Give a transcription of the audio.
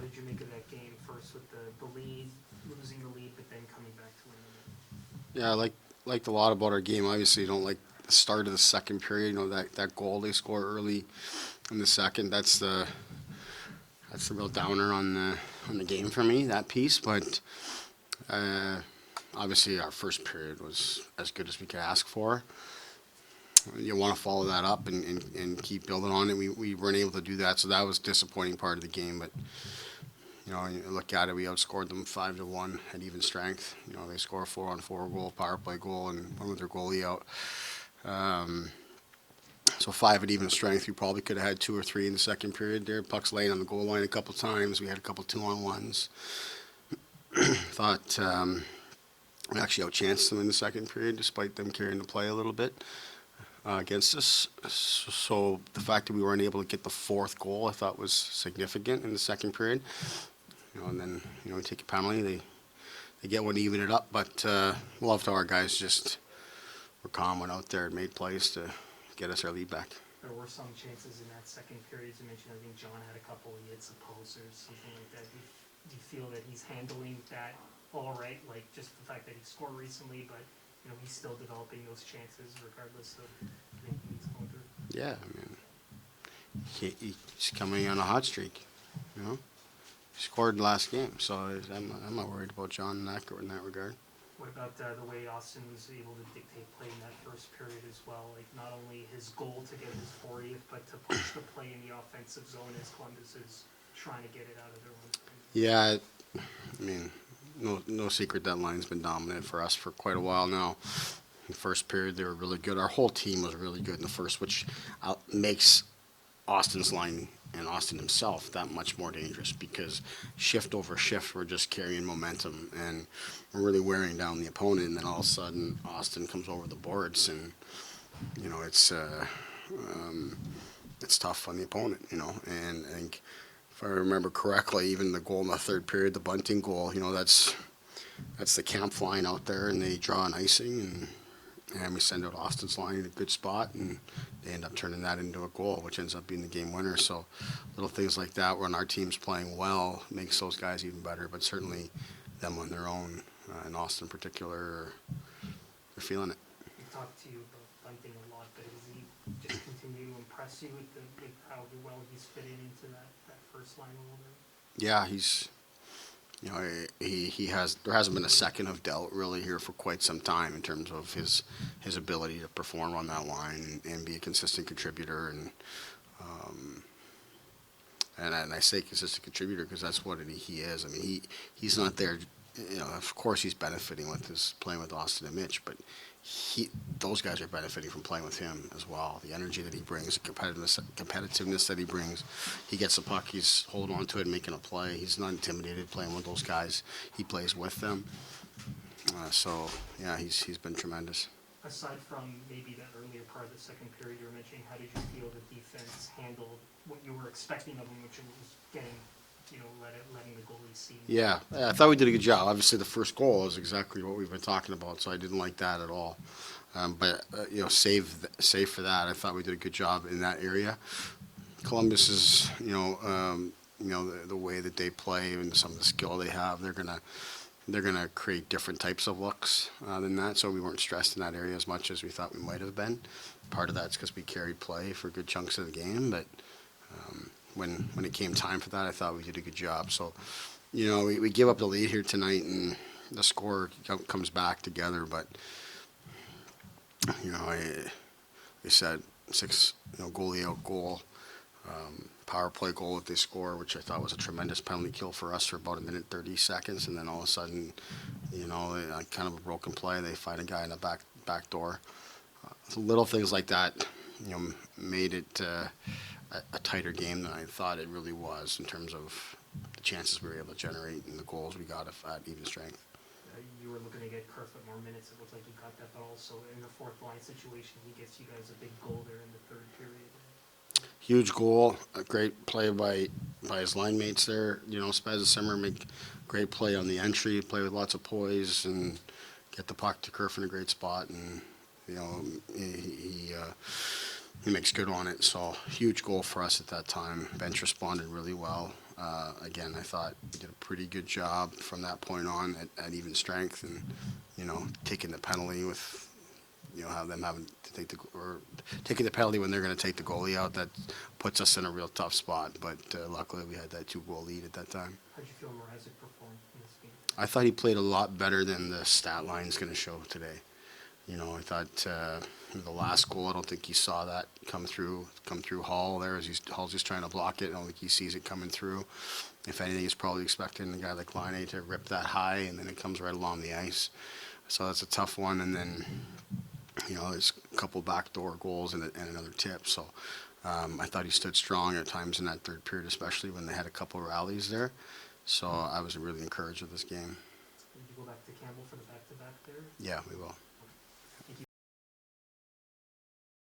did you make of that game? First with the lead, losing the lead, but then coming back to winning it. Yeah, liked a lot about our game. Obviously, you don't like the start of the second period. You know that goal they score early in the second. That's the real downer on the game for me. That piece, but uh, obviously our first period was as good as we could ask for. You want to follow that up and keep building on it. We weren't able to do that, so that was a disappointing part of the game. But you look at it, we outscored them 5-1 at even strength. They score a 4-on-4 goal, power play goal, and one with their goalie out. Um, so 5 at even strength. We probably could have had 2 or 3 in the second period there. Pucks laying on the goal line a couple times. We had a couple 2-on-1s. Thought we actually outchanced them in the second period, despite them carrying the play a little bit against us. So the fact that we weren't able to get the fourth goal, I thought was significant in the second period. And then we take a penalty. They get one to even it up, but loved how our guys just were calm, went out there and made plays to get us our lead back. There were some chances in that second period. As you mentioned, I think John had a couple. He hits a post or something like that. Do you feel that he's handling that all right? Like just the fact that he scored recently, but he's still developing those chances regardless of anything he's going through. Yeah, I mean, he's coming on a hot streak. He scored last game, so I'm not worried about John in that regard. What about the way Austin was able to dictate play in that first period as well? Like not only his goal to get his 40th, but to push the play in the offensive zone as Columbus is trying to get it out of their own zone. Yeah, I mean, no secret that line's been dominant for us for quite a while now. In the first period, they were really good. Our whole team was really good in the first, which makes Austin's line and Austin himself that much more dangerous because shift over shift, we're just carrying momentum and we're really wearing down the opponent. And then all of a sudden, Austin comes over the boards, and it's tough on the opponent. And I think if I remember correctly, even the goal in the third period, the bunting goal, that's the camp line out there, and they draw an icing, and we send out Austin's line in a good spot, and they end up turning that into a goal, which ends up being the game winner. So little things like that when our team's playing well makes those guys even better, but certainly them on their own, and Austin in particular, they're feeling it. We've talked to you about bunting a lot, but does he just continue to impress you with how well he's fitting into that first line a little bit? Yeah, he has. There hasn't been a second of doubt really here for quite some time in terms of his ability to perform on that line and be a consistent contributor. And I say consistent contributor because that's what he is. I mean, he's not there. Of course, he's benefiting with his playing with Austin and Mitch, but those guys are benefiting from playing with him as well. The energy that he brings, the competitiveness that he brings. He gets the puck, he's holding on to it, making a play. He's not intimidated playing with those guys. He plays with them. He's been tremendous. Aside from maybe that earlier part of the second period you were mentioning, how did you feel the defense handled what you were expecting of them, which was getting letting the goalie see? Yeah, I thought we did a good job. Obviously, the first goal is exactly what we've been talking about, so I didn't like that at all. Save for that, I thought we did a good job in that area. Columbus is, the way that they play and some of the skill they have, they're gonna create different types of looks than that. So we weren't stressed in that area as much as we thought we might have been. Part of that's because we carried play for good chunks of the game, but. When it came time for that, I thought we did a good job. So, we give up the lead here tonight, and the score comes back together. But, they said 6, goalie out goal, power play goal that they score, which I thought was a tremendous penalty kill for us for about 1:30, and then all of a sudden, kind of a broken play. They find a guy in the back door. Little things like that, made it. A tighter game than I thought it really was in terms of the chances we were able to generate and the goals we got at even strength. You were looking to get Kerfoot more minutes. It looked like he got that, but also in the fourth line situation, he gets you guys a big goal there in the third period. Huge goal, a great play by his line mates there. Spaz and Simmer make great play on the entry, play with lots of poise, and get the puck to Kerfoot in a great spot. And he makes good on it. So huge goal for us at that time. Bench responded really well. Again, I thought we did a pretty good job from that point on at even strength, and taking the penalty with have them having to take or taking the penalty when they're going to take the goalie out. That puts us in a real tough spot. But luckily, we had that 2-goal lead at that time. How'd you feel Mrazek performed in this game? I thought he played a lot better than the stat line's going to show today. I thought the last goal, I don't think he saw that come through Hall there as Hall's just trying to block it. I don't think he sees it coming through. If anything, he's probably expecting the guy like Laine to rip that high, and then it comes right along the ice. So that's a tough one. And then, there's a couple backdoor goals and another tip. So I thought he stood strong at times in that third period, especially when they had a couple rallies there. So I was really encouraged with this game. Did you go back to Campbell for the back-to-back there? Yeah, we will.